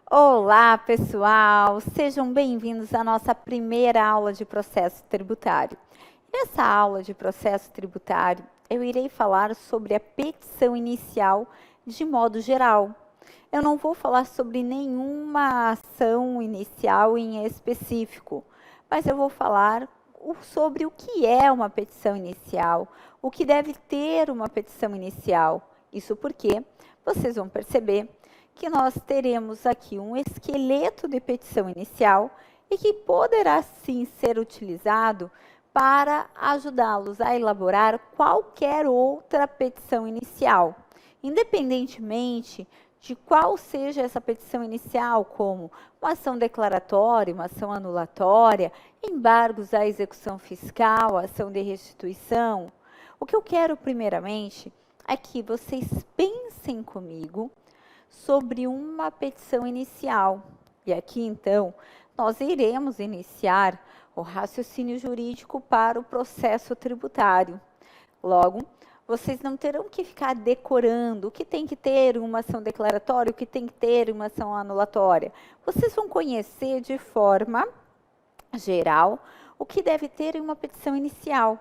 Olá, pessoal! Sejam bem-vindos à nossa primeira aula de processo tributário. Nessa aula de processo tributário, eu irei falar sobre a petição inicial de modo geral. Eu não vou falar sobre nenhuma ação inicial em específico, mas eu vou falar sobre o que é uma petição inicial, o que deve ter uma petição inicial. Isso porque vocês vão perceber que nós teremos aqui um esqueleto de petição inicial e que poderá sim ser utilizado para ajudá-los a elaborar qualquer outra petição inicial, independentemente de qual seja essa petição inicial, como uma ação declaratória, uma ação anulatória, embargos à execução fiscal, ação de restituição. O que eu quero primeiramente é que vocês pensem comigo sobre uma petição inicial. E aqui, então, nós iremos iniciar o raciocínio jurídico para o processo tributário. Logo, vocês não terão que ficar decorando o que tem que ter uma ação declaratória, o que tem que ter uma ação anulatória. Vocês vão conhecer de forma geral o que deve ter em uma petição inicial.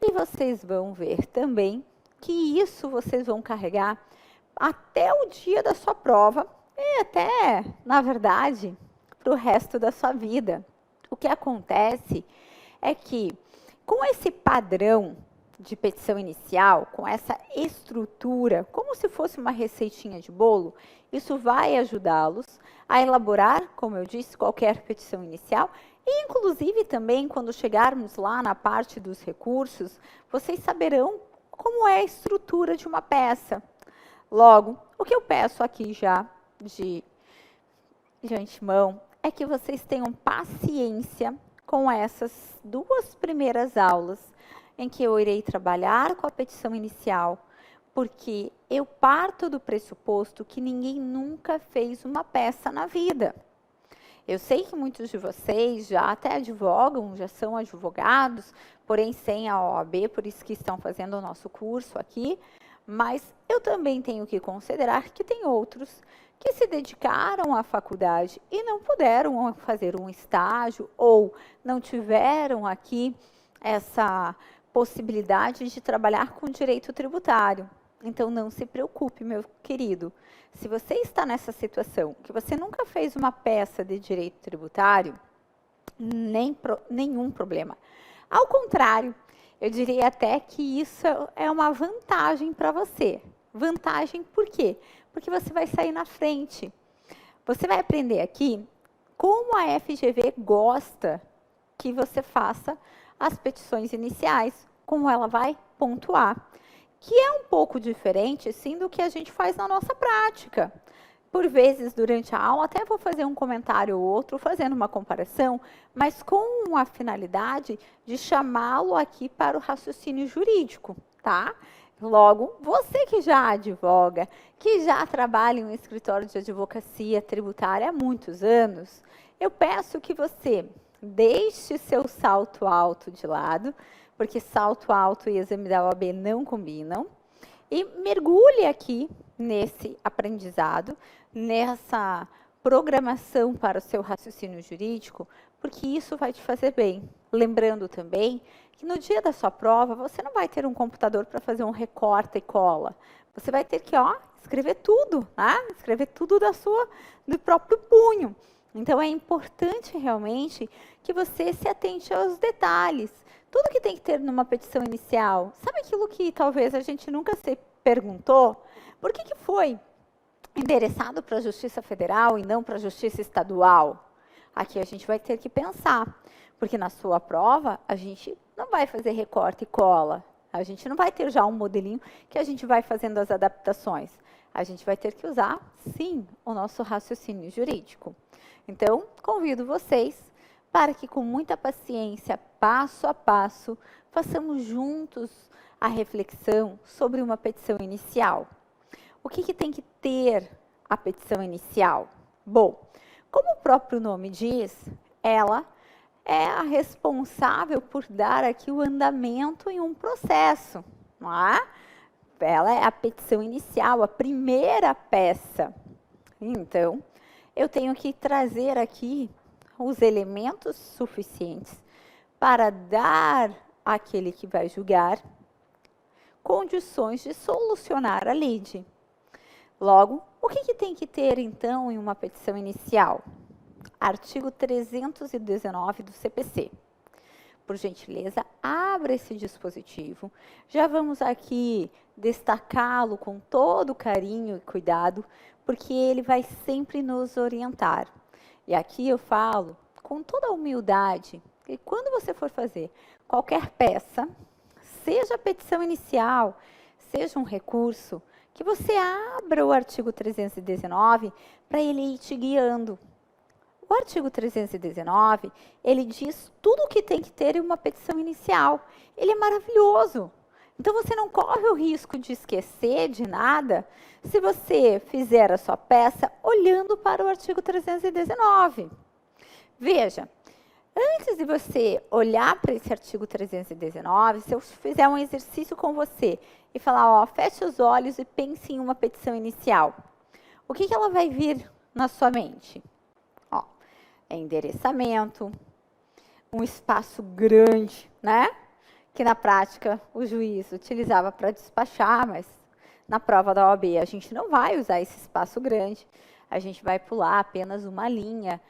E vocês vão ver também que isso vocês vão carregar até o dia da sua prova e até, na verdade, para o resto da sua vida. O que acontece é que, com esse padrão de petição inicial, com essa estrutura, como se fosse uma receitinha de bolo, isso vai ajudá-los a elaborar, como eu disse, qualquer petição inicial e, inclusive, também, quando chegarmos lá na parte dos recursos, vocês saberão como é a estrutura de uma peça. Logo, o que eu peço aqui já de antemão é que vocês tenham paciência com essas duas primeiras aulas em que eu irei trabalhar com a petição inicial, porque eu parto do pressuposto que ninguém nunca fez uma peça na vida. Eu sei que muitos de vocês já até advogam, já são advogados, porém sem a OAB, por isso que estão fazendo o nosso curso aqui, mas eu também tenho que considerar que tem outros que se dedicaram à faculdade e não puderam fazer um estágio ou não tiveram aqui essa possibilidade de trabalhar com direito tributário. Então, não se preocupe, meu querido. Se você está nessa situação, que você nunca fez uma peça de direito tributário, nenhum problema. Ao contrário, eu diria até que isso é uma vantagem para você. Vantagem por quê? Porque você vai sair na frente. Você vai aprender aqui como a FGV gosta que você faça as petições iniciais, como ela vai pontuar, que é um pouco diferente, sim, do que a gente faz na nossa prática. Por vezes, durante a aula, até vou fazer um comentário ou outro, fazendo uma comparação, mas com a finalidade de chamá-lo aqui para o raciocínio jurídico, tá? Logo, você que já advoga, que já trabalha em um escritório de advocacia tributária há muitos anos, eu peço que você deixe seu salto alto de lado, porque salto alto e exame da OAB não combinam, e mergulhe aqui nesse aprendizado, nessa programação para o seu raciocínio jurídico, porque isso vai te fazer bem. Lembrando também que no dia da sua prova, você não vai ter um computador para fazer um recorta e cola. Você vai ter que, escrever tudo, né? Escrever tudo do próprio punho. Então, é importante realmente que você se atente aos detalhes. Tudo que tem que ter numa petição inicial. Sabe aquilo que talvez a gente nunca se perguntou? Por que foi endereçado para a Justiça Federal e não para a Justiça Estadual? Aqui a gente vai ter que pensar, porque na sua prova a gente não vai fazer recorte e cola. A gente não vai ter já um modelinho que a gente vai fazendo as adaptações. A gente vai ter que usar, sim, o nosso raciocínio jurídico. Então, convido vocês para que, com muita paciência, passo a passo, façamos juntos a reflexão sobre uma petição inicial. O que tem que ter a petição inicial? Bom, como o próprio nome diz, ela é a responsável por dar aqui o andamento em um processo, não é? Ela é a petição inicial, a primeira peça. Então, eu tenho que trazer aqui os elementos suficientes para dar àquele que vai julgar condições de solucionar a lide. Logo, o que tem que ter, então, em uma petição inicial? Artigo 319 do CPC. Por gentileza, abra esse dispositivo. Já vamos aqui destacá-lo com todo carinho e cuidado, porque ele vai sempre nos orientar. E aqui eu falo com toda a humildade, que quando você for fazer qualquer peça, seja a petição inicial, seja um recurso, que você abra o artigo 319 para ele ir te guiando. O artigo 319, ele diz tudo o que tem que ter em uma petição inicial. Ele é maravilhoso. Então, você não corre o risco de esquecer de nada se você fizer a sua peça olhando para o artigo 319. Veja, antes de você olhar para esse artigo 319, se eu fizer um exercício com você e falar, ó, feche os olhos e pense em uma petição inicial, o que ela vai vir na sua mente? Ó, é endereçamento, um espaço grande, né? Que na prática o juiz utilizava para despachar, mas na prova da OAB a gente não vai usar esse espaço grande, a gente vai pular apenas uma linha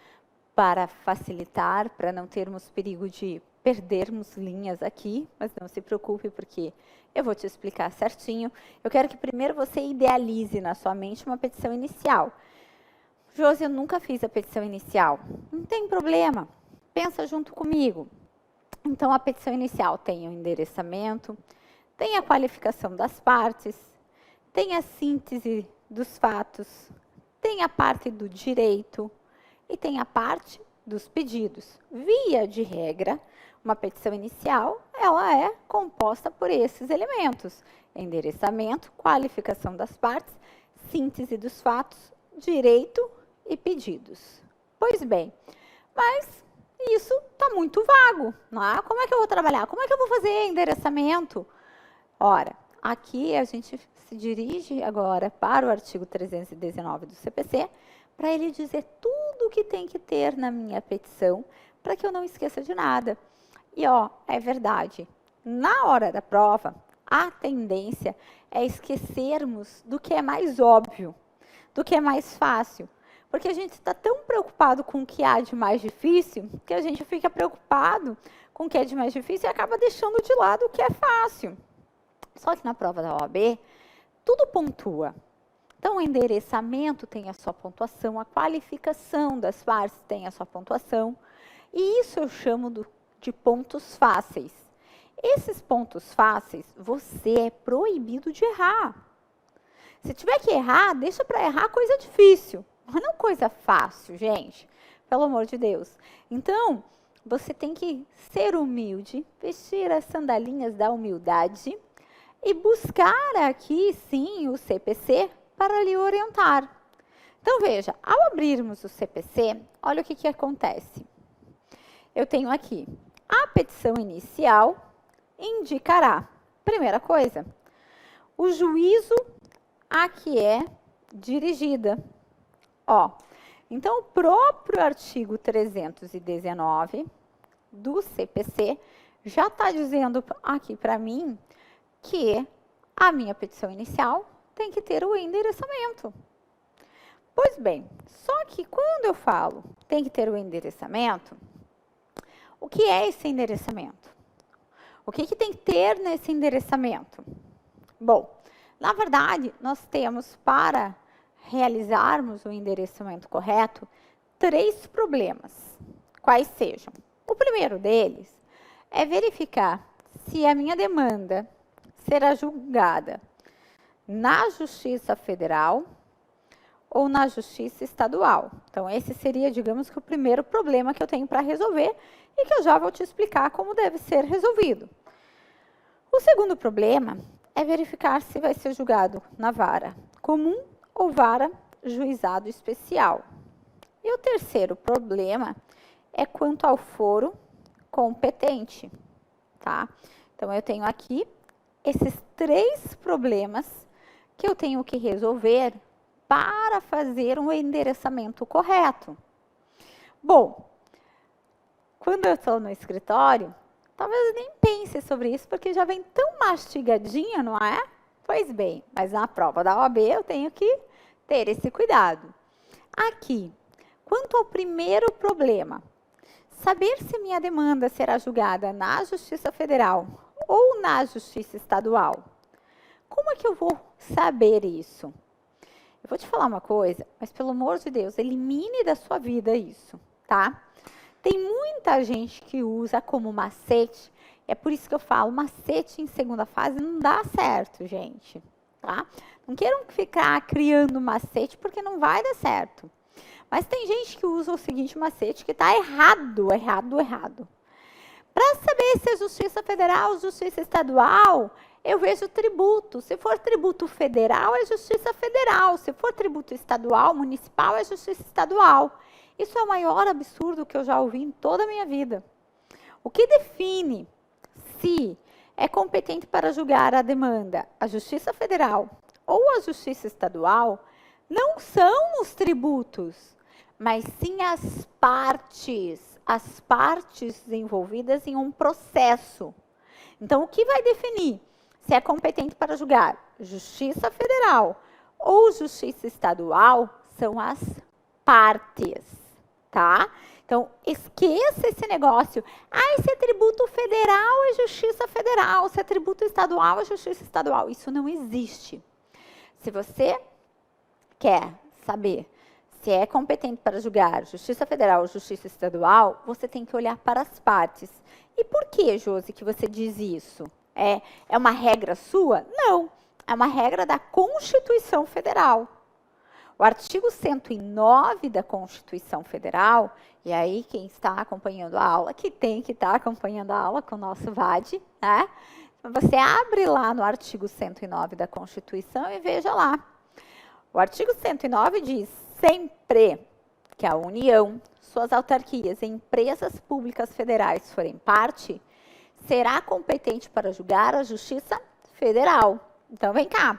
para facilitar, para não termos perigo de perdermos linhas aqui, mas não se preocupe, porque eu vou te explicar certinho. Eu quero que primeiro você idealize na sua mente uma petição inicial. Josi, eu nunca fiz a petição inicial. Não tem problema, pensa junto comigo. Então, a petição inicial tem o endereçamento, tem a qualificação das partes, tem a síntese dos fatos, tem a parte do direito e tem a parte dos pedidos. Via de regra, uma petição inicial, ela é composta por esses elementos: endereçamento, qualificação das partes, síntese dos fatos, direito e pedidos. Pois bem, mas isso está muito vago, não é? Como é que eu vou trabalhar? Como é que eu vou fazer endereçamento? Ora, aqui a gente se dirige agora para o artigo 319 do CPC, para ele dizer tudo o que tem que ter na minha petição, para que eu não esqueça de nada. E, ó, é verdade, na hora da prova, a tendência é esquecermos do que é mais óbvio, do que é mais fácil. Porque a gente está tão preocupado com o que há de mais difícil, que a gente fica preocupado com o que é de mais difícil e acaba deixando de lado o que é fácil. Só que na prova da OAB, tudo pontua. Então, o endereçamento tem a sua pontuação, a qualificação das partes tem a sua pontuação. E isso eu chamo de pontos fáceis. Esses pontos fáceis, você é proibido de errar. Se tiver que errar, deixa para errar coisa difícil. Mas não coisa fácil, gente. Pelo amor de Deus. Então, você tem que ser humilde, vestir as sandalinhas da humildade e buscar aqui, sim, o CPC para lhe orientar. Então, veja, ao abrirmos o CPC, olha o que acontece. Eu tenho aqui, a petição inicial indicará, primeira coisa, o juízo a que é dirigida. Ó, então, o próprio artigo 319 do CPC já está dizendo aqui para mim que a minha petição inicial tem que ter o endereçamento. Pois bem, só que quando eu falo tem que ter o endereçamento, o que é esse endereçamento? O que tem que ter nesse endereçamento? Bom, na verdade, nós temos para realizarmos o endereçamento correto 3 problemas, quais sejam. O primeiro deles é verificar se a minha demanda será julgada na Justiça Federal ou na Justiça Estadual. Então, esse seria, digamos que, o primeiro problema que eu tenho para resolver e que eu já vou te explicar como deve ser resolvido. O segundo problema é verificar se vai ser julgado na vara comum ou vara juizado especial. E o terceiro problema é quanto ao foro competente, tá? Então, eu tenho aqui esses 3 problemas que eu tenho que resolver para fazer um endereçamento correto. Bom, quando eu estou no escritório, talvez eu nem pense sobre isso, porque já vem tão mastigadinha, não é? Pois bem, mas na prova da OAB eu tenho que ter esse cuidado. Aqui, quanto ao primeiro problema, saber se minha demanda será julgada na Justiça Federal ou na Justiça Estadual. Como é que eu vou saber isso? Eu vou te falar uma coisa, mas pelo amor de Deus, elimine da sua vida isso, tá? Tem muita gente que usa como macete, é por isso que eu falo, macete em segunda fase não dá certo, gente, tá? Não queiram ficar criando macete, porque não vai dar certo. Mas tem gente que usa o seguinte macete, que está errado, errado, errado. Para saber se é Justiça Federal ou Justiça Estadual, eu vejo tributo. Se for tributo federal, é Justiça Federal. Se for tributo estadual, municipal, é Justiça Estadual. Isso é o maior absurdo que eu já ouvi em toda a minha vida. O que define se é competente para julgar a demanda a Justiça Federal ou a Justiça Estadual não são os tributos, mas sim as partes envolvidas em um processo. Então, o que vai definir se é competente para julgar Justiça Federal ou Justiça Estadual são as partes, tá? Então, esqueça esse negócio. Se é tributo federal, é Justiça Federal. Se é tributo estadual, é Justiça Estadual. Isso não existe. Se você quer saber se é competente para julgar Justiça Federal ou Justiça Estadual, você tem que olhar para as partes. E por que, Josi, que você diz isso? É uma regra sua? Não, é uma regra da Constituição Federal. O artigo 109 da Constituição Federal, e aí quem está acompanhando a aula, que tem que estar acompanhando a aula com o nosso VAD, né? Você abre lá no artigo 109 da Constituição e veja lá. O artigo 109 diz: sempre que a União, suas autarquias e empresas públicas federais forem parte, será competente para julgar a Justiça Federal. Então, vem cá.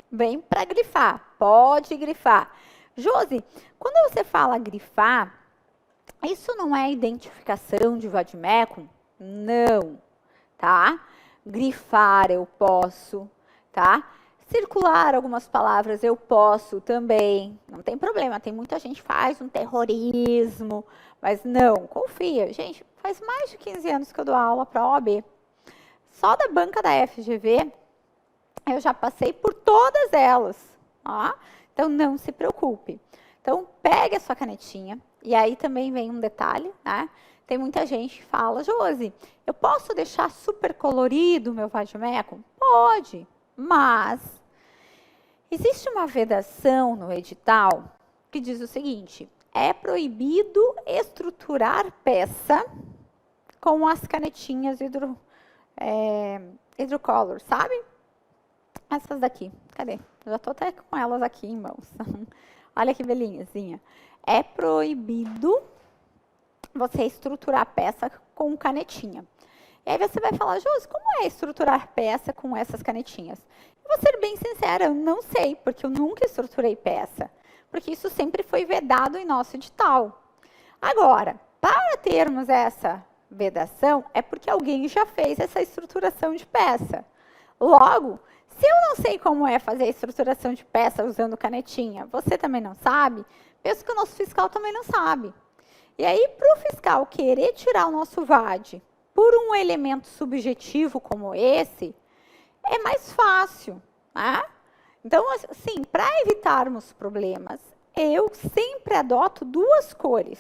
Vem para grifar. Pode grifar. Josi, quando você fala grifar, isso não é identificação de vade-mecum? Não, tá? Grifar eu posso, tá? Circular algumas palavras eu posso também, não tem problema, tem muita gente que faz um terrorismo, mas não, confia. Gente, faz mais de 15 anos que eu dou aula para a OAB. Só da banca da FGV, eu já passei por todas elas, ó. Então não se preocupe. Então pegue a sua canetinha, e aí também vem um detalhe, né? Tem muita gente que fala: Josi, eu posso deixar super colorido o meu vade-mecum? Pode, mas existe uma vedação no edital que diz o seguinte: é proibido estruturar peça com as canetinhas hidrocolor, sabe? Essas daqui, cadê? Eu já estou até com elas aqui em mãos. Olha que belinhazinha. É proibido você estruturar peça com canetinha. E aí você vai falar: Josi, como é estruturar peça com essas canetinhas? Eu vou ser bem sincera, eu não sei, porque eu nunca estruturei peça. Porque isso sempre foi vedado em nosso edital. Agora, para termos essa vedação, é porque alguém já fez essa estruturação de peça. Logo, se eu não sei como é fazer a estruturação de peça usando canetinha, você também não sabe, penso que o nosso fiscal também não sabe. E aí, para o fiscal querer tirar o nosso VAD por um elemento subjetivo como esse, é mais fácil, né? Então, assim, para evitarmos problemas, eu sempre adoto duas cores,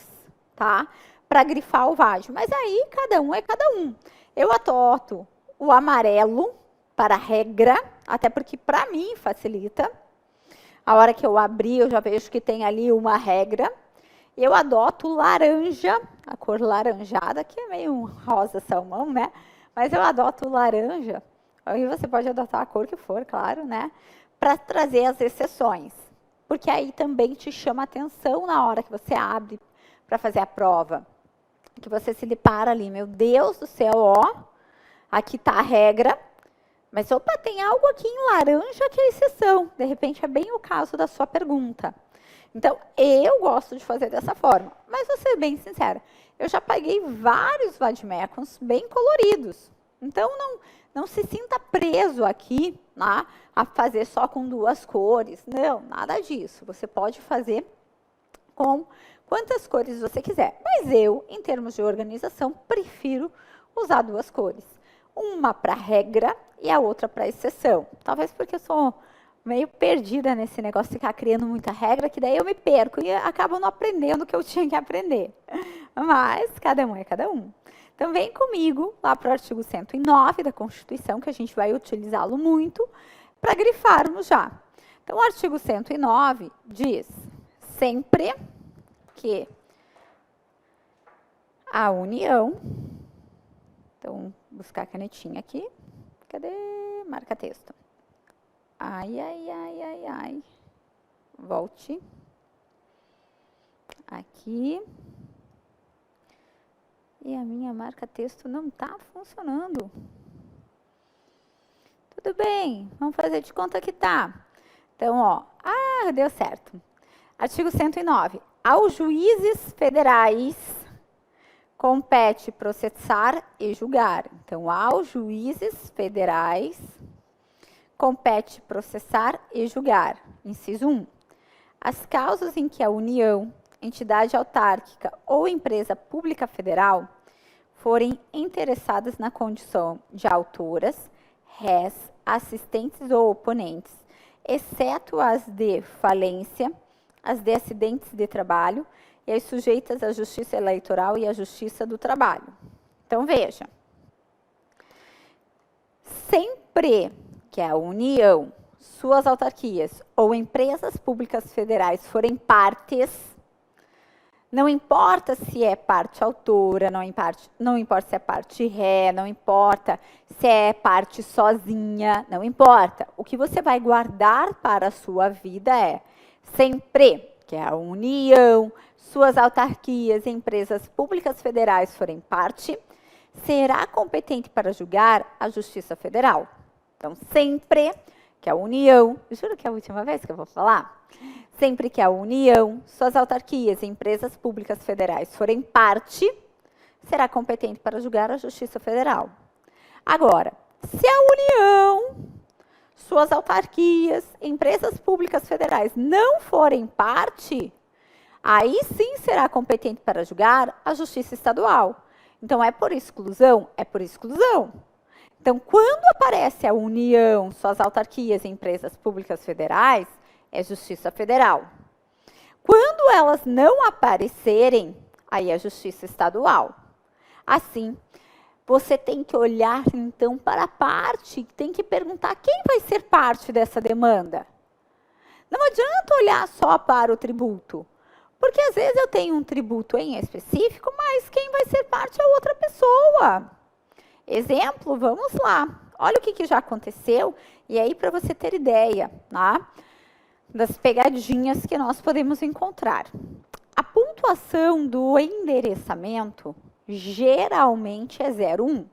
tá? Para grifar o VAD. Mas aí, cada um é cada um. Eu adoto o amarelo para a regra, até porque para mim facilita. A hora que eu abrir, eu já vejo que tem ali uma regra. Eu adoto o laranja, a cor laranjada, que é meio um rosa salmão, né? Mas eu adoto o laranja. Aí você pode adotar a cor que for, claro, né? Para trazer as exceções. Porque aí também te chama atenção na hora que você abre para fazer a prova. Que você se depara ali, meu Deus do céu, ó, aqui está a regra, Mas, opa, tem algo aqui em laranja que é exceção. De repente, é bem o caso da sua pergunta. Então, eu gosto de fazer dessa forma. Mas, vou ser bem sincera, eu já paguei vários vademecums bem coloridos. Então, não se sinta preso aqui, né, a fazer só com 2 cores. Não, nada disso. Você pode fazer com quantas cores você quiser. Mas eu, em termos de organização, prefiro usar 2 cores. Uma para regra e a outra para exceção. Talvez porque eu sou meio perdida nesse negócio de ficar criando muita regra, que daí eu me perco e acabo não aprendendo o que eu tinha que aprender. Mas cada um é cada um. Então, vem comigo lá para o artigo 109 da Constituição, que a gente vai utilizá-lo muito, para grifarmos já. Então, o artigo 109 diz, sempre que a União, então, buscar a canetinha aqui, cadê? Marca texto. Ai, ai, ai, ai, ai. Volte. Aqui. E a minha marca-texto não está funcionando. Tudo bem, vamos fazer de conta que tá. Então, ó, deu certo. Artigo 109. Aos juízes federais compete processar e julgar. Então, aos juízes federais compete processar e julgar. Inciso 1. As causas em que a União, entidade autárquica ou empresa pública federal forem interessadas na condição de autoras, rés, assistentes ou oponentes, exceto as de falência, as de acidentes de trabalho e as sujeitas à justiça eleitoral e à justiça do trabalho. Então, veja. Sempre que a União, suas autarquias ou empresas públicas federais forem partes, não importa se é parte autora, não importa se é parte ré, não importa se é parte sozinha, não importa. O que você vai guardar para a sua vida é sempre que a União, suas autarquias e empresas públicas federais forem parte, será competente para julgar a Justiça Federal. Então, sempre que a União, juro que é a última vez que eu vou falar, sempre que a União, suas autarquias e empresas públicas federais forem parte, será competente para julgar a Justiça Federal. Agora, se a União, suas autarquias, empresas públicas federais não forem parte, aí sim será competente para julgar a Justiça Estadual. Então, é por exclusão? É por exclusão. Então, quando aparece a União, suas autarquias e empresas públicas federais, é Justiça Federal. Quando elas não aparecerem, aí é Justiça Estadual. Assim, você tem que olhar, então, para a parte, tem que perguntar quem vai ser parte dessa demanda. Não adianta olhar só para o tributo, porque às vezes eu tenho um tributo em específico, mas quem vai ser parte é outra pessoa. Exemplo, vamos lá. Olha o que já aconteceu, e aí para você ter ideia, tá? Das pegadinhas que nós podemos encontrar. A pontuação do endereçamento geralmente é 0,1.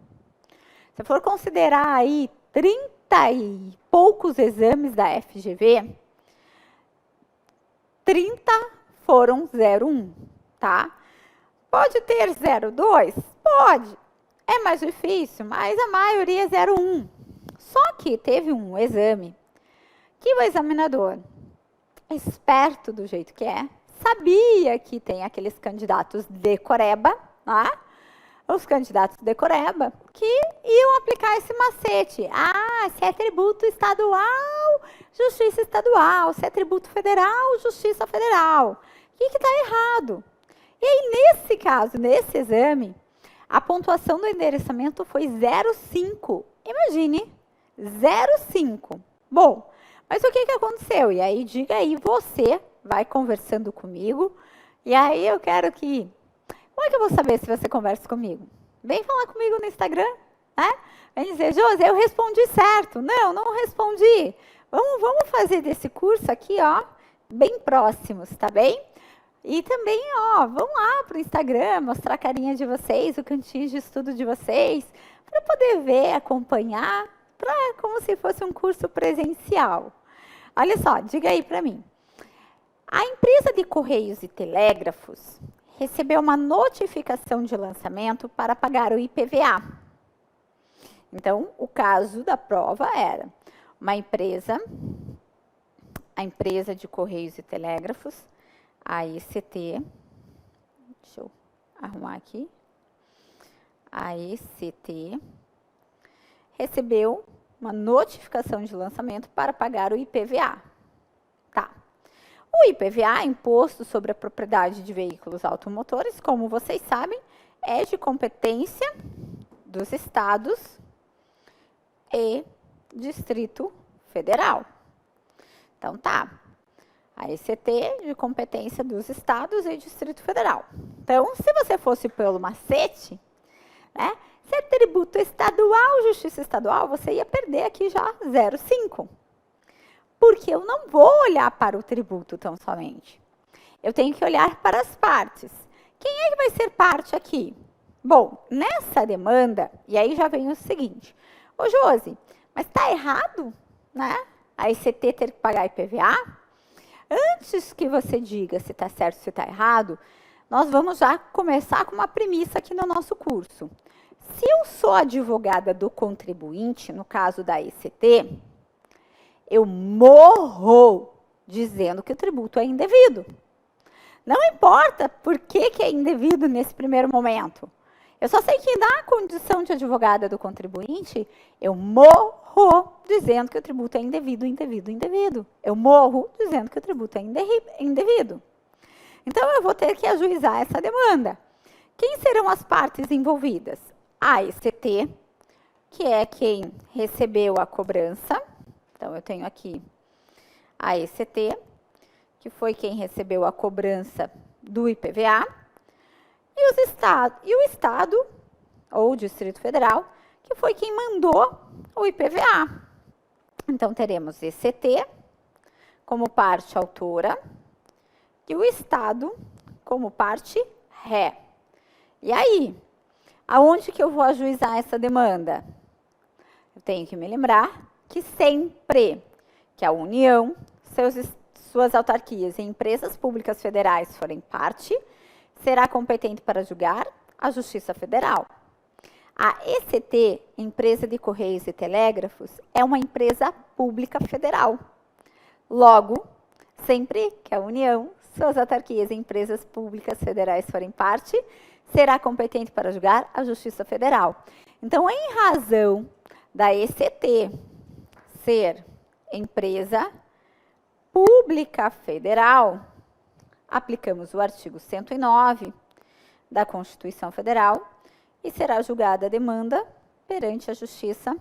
Se for considerar aí 30 e poucos exames da FGV, 30 foram 0,1, tá? Pode ter 0,2? Pode. É mais difícil, mas a maioria é 0,1. Só que teve um exame que o examinador, esperto do jeito que é, sabia que tem aqueles candidatos decoreba, né? Os candidatos decoreba, que iam aplicar esse macete. Se é tributo estadual, justiça estadual. Se é tributo federal, justiça federal. O que está errado? E aí, nesse caso, nesse exame, a pontuação do endereçamento foi 0,5. Imagine, 0,5. Bom, mas o que aconteceu? E aí, diga aí, você vai conversando comigo. E aí, eu quero que... Como é que eu vou saber se você conversa comigo? Vem falar comigo no Instagram, né? Vem dizer, Josi, eu respondi certo. Não respondi. Vamos fazer desse curso aqui, ó, bem próximos, tá bem? E também, ó, vão lá para o Instagram, mostrar a carinha de vocês, o cantinho de estudo de vocês, para poder ver, acompanhar, como se fosse um curso presencial. Olha só, diga aí para mim. A empresa de Correios e Telégrafos recebeu uma notificação de lançamento para pagar o IPVA. Então, o caso da prova era a empresa de Correios e Telégrafos, a ECT, deixa eu arrumar aqui, a ECT recebeu uma notificação de lançamento para pagar o IPVA. Tá. O IPVA, Imposto sobre a Propriedade de Veículos Automotores, como vocês sabem, é de competência dos estados e Distrito Federal. Então, tá. A ECT de competência dos estados e Distrito Federal. Então, se você fosse pelo macete, né, se é tributo estadual, justiça estadual, você ia perder aqui já 0,5. Porque eu não vou olhar para o tributo tão somente. Eu tenho que olhar para as partes. Quem é que vai ser parte aqui? Bom, nessa demanda, e aí já vem o seguinte. Ô, Josi, mas está errado, né? A ECT ter que pagar IPVA? Antes que você diga se está certo ou se está errado, nós vamos já começar com uma premissa aqui no nosso curso. Se eu sou advogada do contribuinte, no caso da ECT, eu morro dizendo que o tributo é indevido. Não importa por que é indevido nesse primeiro momento. Eu só sei que na condição de advogada do contribuinte, eu morro dizendo que o tributo é indevido, indevido, indevido. Eu morro dizendo que o tributo é indevido. Então, eu vou ter que ajuizar essa demanda. Quem serão as partes envolvidas? A ECT, que é quem recebeu a cobrança. Então, eu tenho aqui a ECT, que foi quem recebeu a cobrança do IPVA, e o Estado, ou o Distrito Federal, que foi quem mandou o IPVA. Então, teremos ECT como parte autora e o Estado como parte ré. E aí, aonde que eu vou ajuizar essa demanda? Eu tenho que me lembrar que sempre que a União, suas autarquias e empresas públicas federais forem parte, será competente para julgar a Justiça Federal. A ECT, Empresa de Correios e Telégrafos, é uma empresa pública federal. Logo, sempre que a União, suas autarquias e empresas públicas federais forem parte, será competente para julgar a Justiça Federal. Então, em razão da ECT ser empresa pública federal, aplicamos o artigo 109 da Constituição Federal e será julgada a demanda perante a Justiça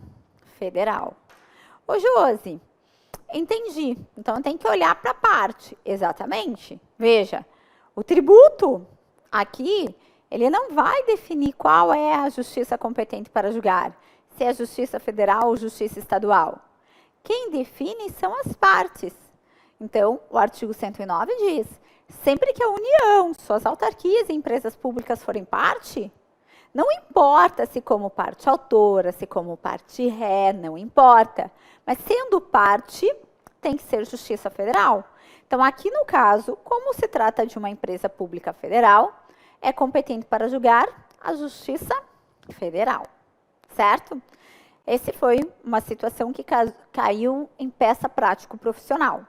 Federal. Ô, Josi, entendi. Então, tem que olhar para a parte. Exatamente. Veja, o tributo aqui, ele não vai definir qual é a justiça competente para julgar, se é Justiça Federal ou Justiça Estadual. Quem define são as partes. Então, o artigo 109 diz, sempre que a União, suas autarquias e empresas públicas forem parte, não importa se como parte autora, se como parte ré, não importa. Mas sendo parte, tem que ser Justiça Federal. Então, aqui no caso, como se trata de uma empresa pública federal, é competente para julgar a Justiça Federal. Certo? Essa foi uma situação que caiu em peça prático profissional.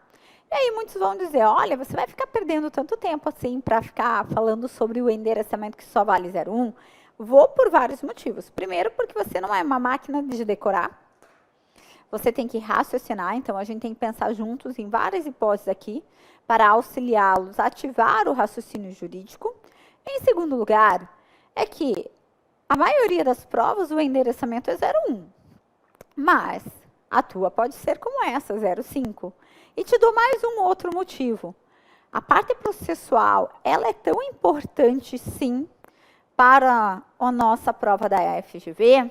E aí muitos vão dizer, olha, você vai ficar perdendo tanto tempo assim para ficar falando sobre o endereçamento que só vale 01? Vou por vários motivos. Primeiro, porque você não é uma máquina de decorar. Você tem que raciocinar, então a gente tem que pensar juntos em várias hipóteses aqui para auxiliá-los a ativar o raciocínio jurídico. Em segundo lugar, é que a maioria das provas o endereçamento é 01. Mas a tua pode ser como essa, 05. E te dou mais um outro motivo. A parte processual, ela é tão importante, sim, para a nossa prova da FGV,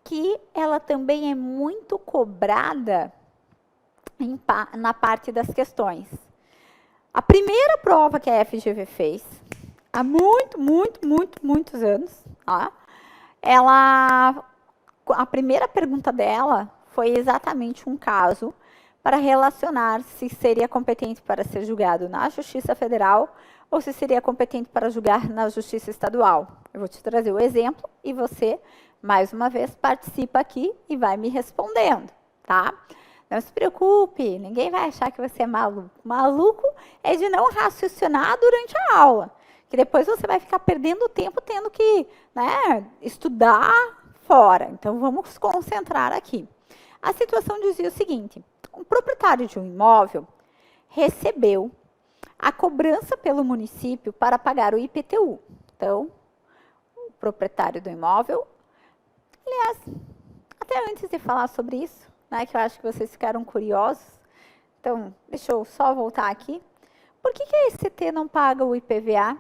que ela também é muito cobrada na parte das questões. A primeira prova que a FGV fez, há muitos anos, ó, ela a primeira pergunta dela foi exatamente um caso para relacionar se seria competente para ser julgado na Justiça Federal ou se seria competente para julgar na Justiça Estadual. Eu vou te trazer o exemplo e você, mais uma vez, participa aqui e vai me respondendo, tá? Não se preocupe, ninguém vai achar que você é maluco. Maluco é de não raciocinar durante a aula, que depois você vai ficar perdendo tempo tendo que, né, estudar fora. Então, vamos nos concentrar aqui. A situação dizia o seguinte: um proprietário de um imóvel recebeu a cobrança pelo município para pagar o IPTU. Então, o proprietário do imóvel, aliás, até antes de falar sobre isso, né, que eu acho que vocês ficaram curiosos, então, deixa eu só voltar aqui. Por que a ECT não paga o IPVA?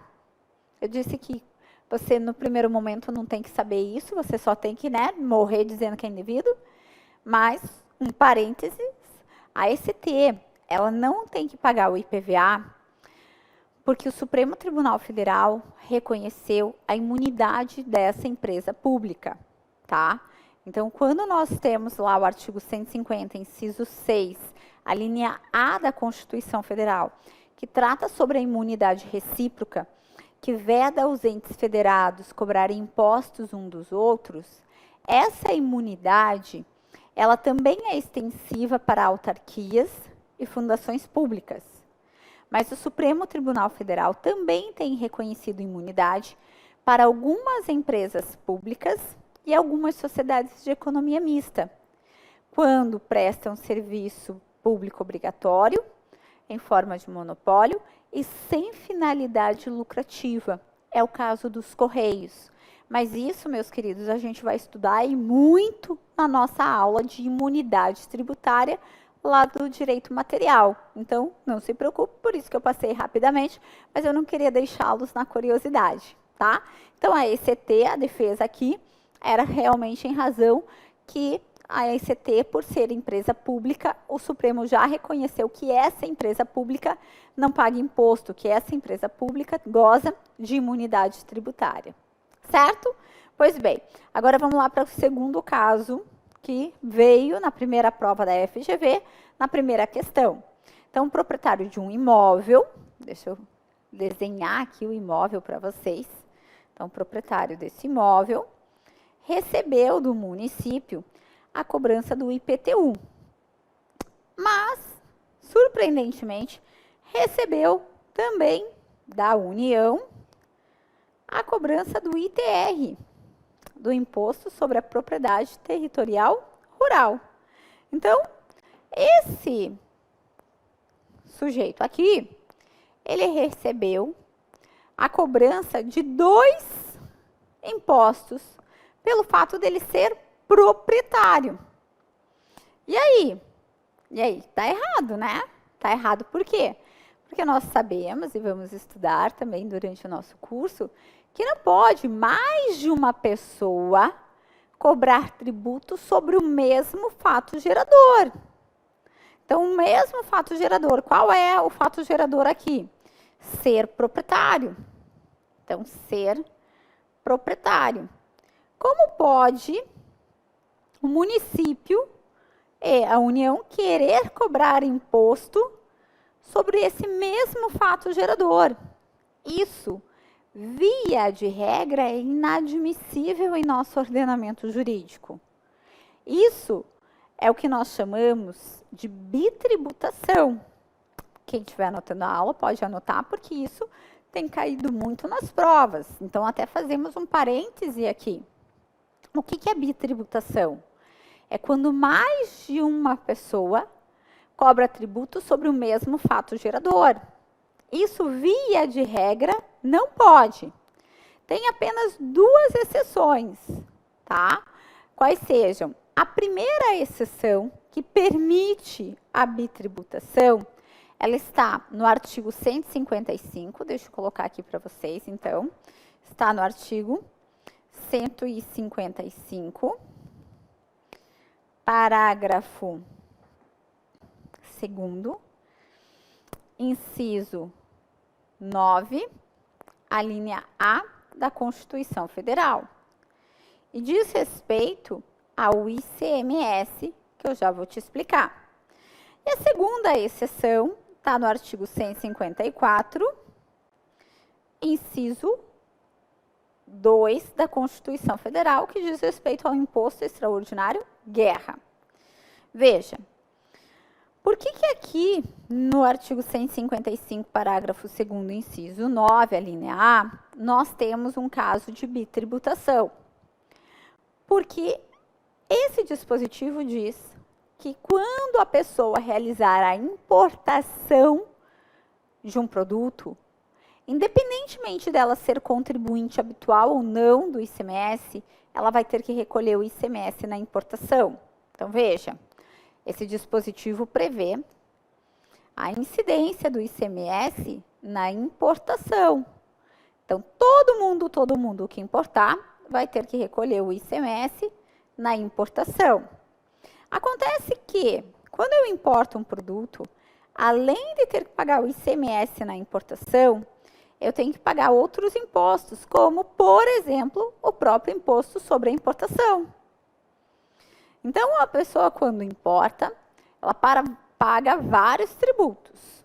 Eu disse que você, no primeiro momento, não tem que saber isso, você só tem que, né, morrer dizendo que é indevido. Mas, um parênteses, a ECT, ela não tem que pagar o IPVA porque o Supremo Tribunal Federal reconheceu a imunidade dessa empresa pública, tá? Então, quando nós temos lá o artigo 150, inciso 6, a linha A da Constituição Federal, que trata sobre a imunidade recíproca, que veda aos entes federados cobrarem impostos uns dos outros, essa imunidade, ela também é extensiva para autarquias e fundações públicas. Mas o Supremo Tribunal Federal também tem reconhecido imunidade para algumas empresas públicas e algumas sociedades de economia mista, quando prestam serviço público obrigatório, em forma de monopólio, e sem finalidade lucrativa. É o caso dos Correios. Mas isso, meus queridos, a gente vai estudar e muito na nossa aula de imunidade tributária, lá do direito material. Então, não se preocupe, por isso que eu passei rapidamente, mas eu não queria deixá-los na curiosidade, tá? Então, a ECT, a defesa aqui, era realmente em razão que a ECT, por ser empresa pública, o Supremo já reconheceu que essa empresa pública não paga imposto, que essa empresa pública goza de imunidade tributária. Certo? Pois bem, agora vamos lá para o segundo caso, que veio na primeira prova da FGV, na primeira questão. Então, o proprietário de um imóvel, deixa eu desenhar aqui o imóvel para vocês. Então, o proprietário desse imóvel recebeu do município a cobrança do IPTU. Mas, surpreendentemente, recebeu também da União a cobrança do ITR, do Imposto sobre a Propriedade Territorial Rural. Então, esse sujeito aqui, ele recebeu a cobrança de 2 impostos pelo fato dele ser proprietário. E aí? E aí? Tá errado, né? Tá errado por quê? Porque nós sabemos, e vamos estudar também durante o nosso curso, que não pode mais de uma pessoa cobrar tributo sobre o mesmo fato gerador. Então, o mesmo fato gerador, qual é o fato gerador aqui? Ser proprietário. Então, ser proprietário. Como pode o município e a União querer cobrar imposto sobre esse mesmo fato gerador? Isso, via de regra, é inadmissível em nosso ordenamento jurídico. Isso é o que nós chamamos de bitributação. Quem estiver anotando a aula pode anotar, porque isso tem caído muito nas provas. Então, até fazemos um parêntese aqui. O que é bitributação? É quando mais de uma pessoa cobra tributo sobre o mesmo fato gerador. Isso, via de regra, não pode. Tem apenas 2 exceções, tá? Quais sejam? A primeira exceção que permite a bitributação, ela está no artigo 155, deixa eu colocar aqui para vocês, então. Está no artigo 155, parágrafo 2º, inciso 9, a linha A da Constituição Federal. E diz respeito ao ICMS, que eu já vou te explicar. E a segunda exceção está no artigo 154, inciso 2 da Constituição Federal, que diz respeito ao imposto extraordinário guerra. Veja, por que aqui no artigo 155, parágrafo 2º, inciso 9, a linha A, nós temos um caso de bitributação? Porque esse dispositivo diz que quando a pessoa realizar a importação de um produto, independentemente dela ser contribuinte habitual ou não do ICMS, ela vai ter que recolher o ICMS na importação. Então, veja, esse dispositivo prevê a incidência do ICMS na importação. Então, todo mundo que importar vai ter que recolher o ICMS na importação. Acontece que, quando eu importo um produto, além de ter que pagar o ICMS na importação, eu tenho que pagar outros impostos, como, por exemplo, o próprio imposto sobre a importação. Então, a pessoa, quando importa, ela paga vários tributos.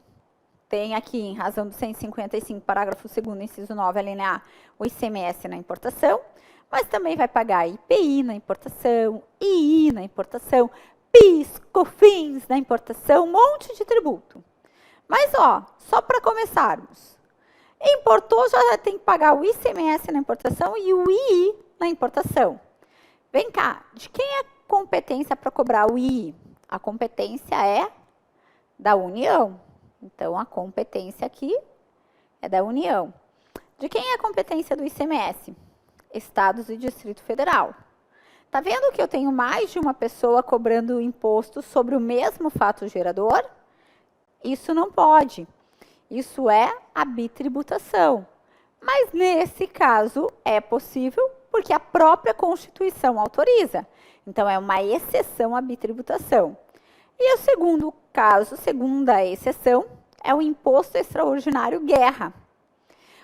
Tem aqui, em razão do 155, parágrafo 2º, inciso 9, a linha A, o ICMS na importação, mas também vai pagar IPI na importação, II na importação, PIS, COFINS na importação, um monte de tributo. Mas, só para começarmos, importou, já tem que pagar o ICMS na importação e o II na importação. Vem cá, de quem é a competência para cobrar o II? A competência é da União. Então, a competência aqui é da União. De quem é a competência do ICMS? Estados e Distrito Federal. Está vendo que eu tenho mais de uma pessoa cobrando imposto sobre o mesmo fato gerador? Isso não pode. Isso é a bitributação. Mas, nesse caso, é possível porque a própria Constituição autoriza. Então, é uma exceção à bitributação. E o segundo caso, segunda exceção, é o imposto extraordinário guerra.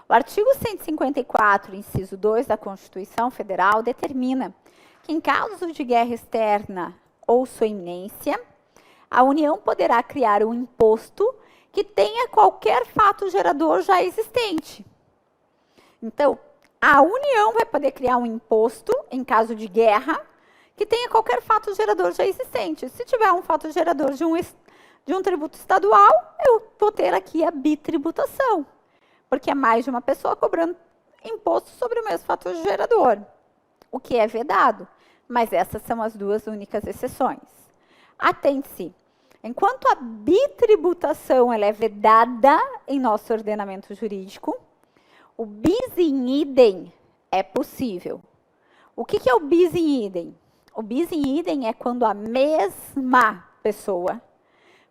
O artigo 154, inciso 2 da Constituição Federal, determina que, em caso de guerra externa ou sua iminência, a União poderá criar um imposto que tenha qualquer fato gerador já existente. Então, a União vai poder criar um imposto, em caso de guerra, que tenha qualquer fato gerador já existente. Se tiver um fato gerador de um tributo estadual, eu vou ter aqui a bitributação, porque é mais de uma pessoa cobrando imposto sobre o mesmo fator gerador, o que é vedado, mas essas são as duas únicas exceções. Atente-se, enquanto a bitributação ela é vedada em nosso ordenamento jurídico, o bis in idem é possível. O que é o bis in idem? O bis in idem é quando a mesma pessoa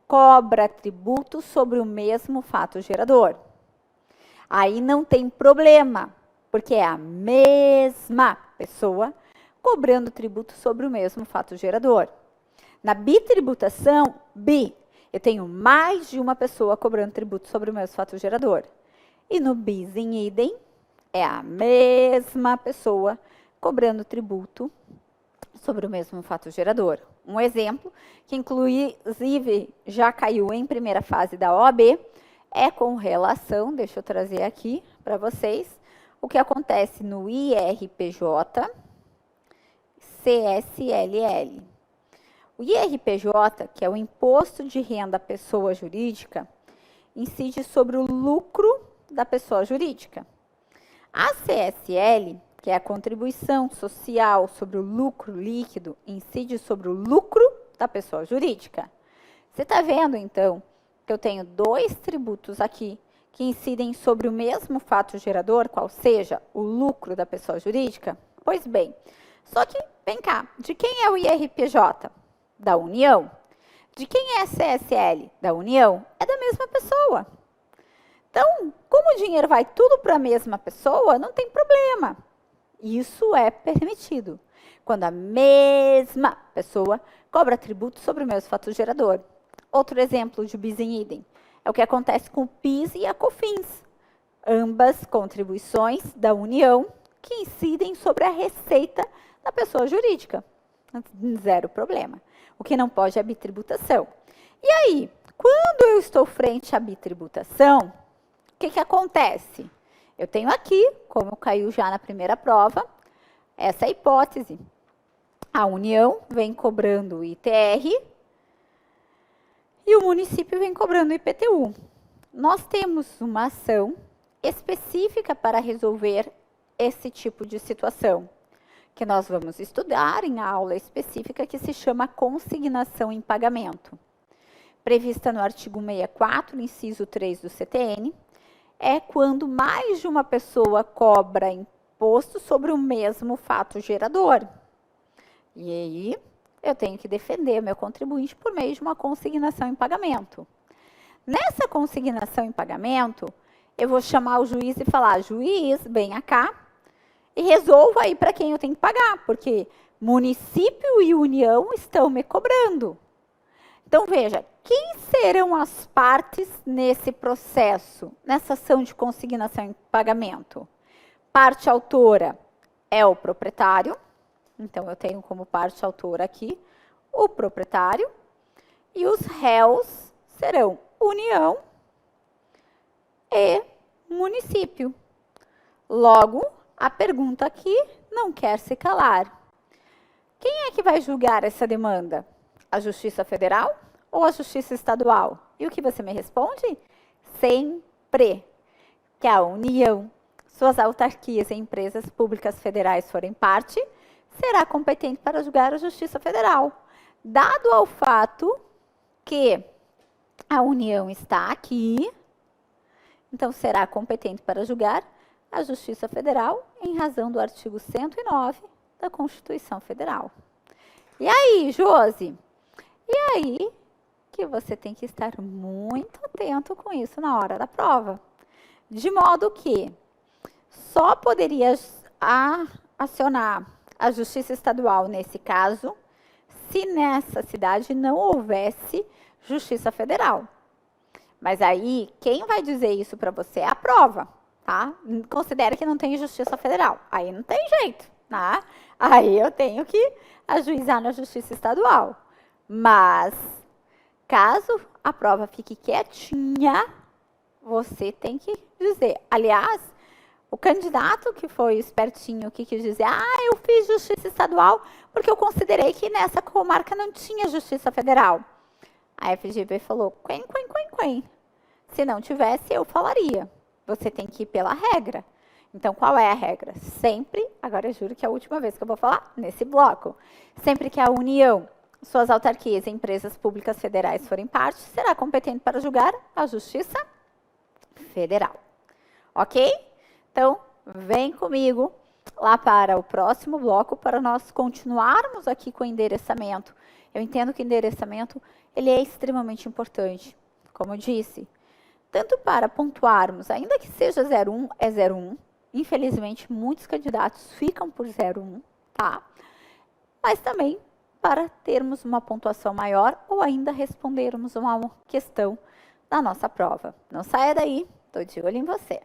cobra tributo sobre o mesmo fato gerador. Aí não tem problema, porque é a mesma pessoa cobrando tributo sobre o mesmo fato gerador. Na bitributação, eu tenho mais de uma pessoa cobrando tributo sobre o mesmo fato gerador. E no bis in idem, é a mesma pessoa cobrando tributo sobre o mesmo fato gerador. Um exemplo, que inclusive já caiu em primeira fase da OAB, é com relação, deixa eu trazer aqui para vocês, o que acontece no IRPJ, CSLL. O IRPJ, que é o Imposto de Renda à Pessoa Jurídica, incide sobre o lucro da pessoa jurídica. A CSL, que é a Contribuição Social sobre o Lucro Líquido, incide sobre o lucro da pessoa jurídica. Você está vendo, então, que eu tenho dois tributos aqui que incidem sobre o mesmo fato gerador, qual seja o lucro da pessoa jurídica? Pois bem, só que, vem cá, de quem é o IRPJ? Da União. De quem é a CSL? Da União. É da mesma pessoa. Então, como o dinheiro vai tudo para a mesma pessoa, não tem problema. Isso é permitido. Quando a mesma pessoa cobra tributo sobre o mesmo fato gerador. Outro exemplo de bis in idem é o que acontece com o PIS e a COFINS. Ambas contribuições da União que incidem sobre a receita da pessoa jurídica. Zero problema. O que não pode é a bitributação. E aí, quando eu estou frente à bitributação, o que acontece? Eu tenho aqui, como caiu já na primeira prova, essa hipótese. A União vem cobrando o ITR e o município vem cobrando o IPTU. Nós temos uma ação específica para resolver esse tipo de situação, que nós vamos estudar em aula específica, que se chama consignação em pagamento. Prevista no artigo 64, inciso 3 do CTN, é quando mais de uma pessoa cobra imposto sobre o mesmo fato gerador. E aí, eu tenho que defender meu contribuinte por meio de uma consignação em pagamento. Nessa consignação em pagamento, eu vou chamar o juiz e falar: juiz, venha cá e resolva aí para quem eu tenho que pagar, porque município e União estão me cobrando. Então, veja, quem serão as partes nesse processo, nessa ação de consignação em pagamento? Parte autora é o proprietário, então eu tenho como parte autora aqui o proprietário, e os réus serão União e município. Logo, a pergunta aqui não quer se calar. Quem é que vai julgar essa demanda? A Justiça Federal ou a Justiça Estadual? E o que você me responde? Sempre que a União, suas autarquias e empresas públicas federais forem parte, será competente para julgar a Justiça Federal. Dado ao fato que a União está aqui, então será competente para julgar a Justiça Federal em razão do artigo 109 da Constituição Federal. E aí, Josi? E aí que você tem que estar muito atento com isso na hora da prova. De modo que só poderia acionar a Justiça Estadual nesse caso se nessa cidade não houvesse Justiça Federal. Mas aí, quem vai dizer isso para você é a prova, tá? Considera que não tem Justiça Federal. Aí não tem jeito, tá? Aí eu tenho que ajuizar na Justiça Estadual. Mas, caso a prova fique quietinha, você tem que dizer. Aliás, o candidato que foi espertinho, que quis dizer: eu fiz Justiça Estadual porque eu considerei que nessa comarca não tinha Justiça Federal. A FGV falou: quen. Se não tivesse, eu falaria. Você tem que ir pela regra. Então, qual é a regra? Sempre, agora eu juro que é a última vez que eu vou falar nesse bloco, sempre que a União, suas autarquias e empresas públicas federais forem parte, será competente para julgar a Justiça Federal. Ok? Então, vem comigo lá para o próximo bloco para nós continuarmos aqui com o endereçamento. Eu entendo que o endereçamento ele é extremamente importante, como eu disse, tanto para pontuarmos, ainda que seja 01, é 01. Infelizmente, muitos candidatos ficam por 01, tá? Mas também para termos uma pontuação maior ou ainda respondermos uma questão da nossa prova. Não saia daí, estou de olho em você.